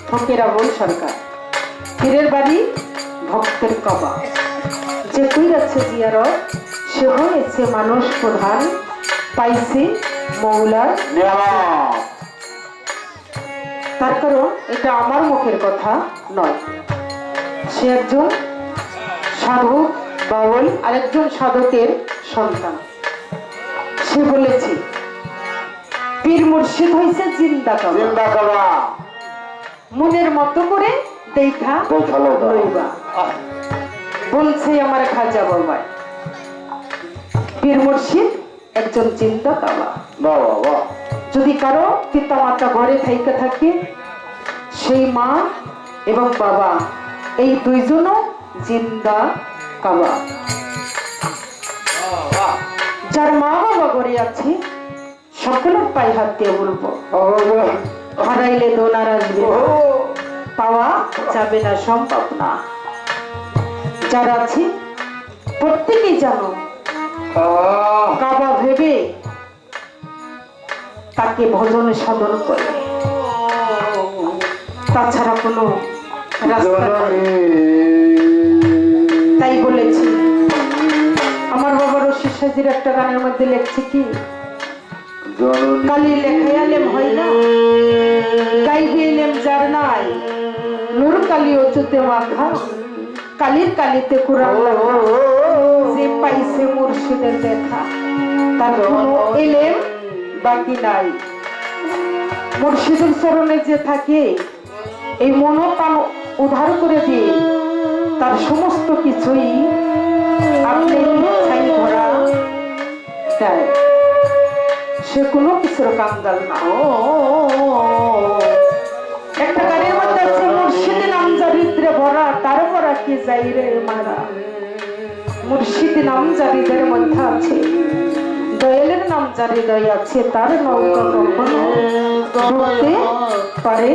ফকির আবুল সরকার, পীরের বাড়ি ভক্তের কবা। যে কইরাছে জিয়ারত সে হয়েছে মানুষ প্রধান, পাইছে মৌলার নিয়ামত। তার কারণ এটা আমার মুখের কথা নয়, সে একজন সাধু বাউল, আরেকজন সাধকের সন্তান। সে বলেছে পীর মুর্শিদ হয়েছে জিন্দা কাবা, মনের মতো করে দেখা লইবা। বলছে আমার খাজা বাবা পীর মুর্শিদ একজন জিন্দা কাবা। যদি কারো পিতা মাতা ঘরে থাইকা থাকে, সেই মা এবং বাবা এই দুইজনও জিন্দা কাবা। যার মা বাবা ঘরে আছে সকলের পায়ে হাত দিয়ে বলবো হারাইলে দোনার আসবে, পাওয়া যাবে না, সম্ভব না। যারা আছে প্রত্যেকেই জানো কাবা ভেবে তাকে ভজনে সাধন করে, তাছাড়া কোনো রাস্তা নেই। তাই বলেছি আমার বাবা রশিদ সাজির একটা গানের মধ্যে লেখছে কি, কালি লেখায় আলেম হয় না, গাইবে এলেম যার নাই, নূর কালি অচুতে মাখা, কালির কালিতে কুরআন লেখা, যে পাইছে মুর্শিদের দেখা তার কোনো এলেম বাকি নাই। মুর্শিদের চরণে যে থাকে এই মনোপ্রাণ উদ্ধার করে দিয়ে তার সমস্ত কিছুই আপনি ইচ্ছাই ধরা দেয়, সে কোনো কিছুর কাঙ্গাল না। একটা গানের মধ্যে আছে মুর্শিদি নাম জারিদ্রে ভরা, তারপর কি যাই রে মারা। মুর্শিদি নাম জারিদের মধ্যে আছে, দয়ালের নাম যার হৃদয় আছে, তার নৌকা কখনো ডুবতে পারে।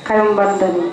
কায়ম বান্দানি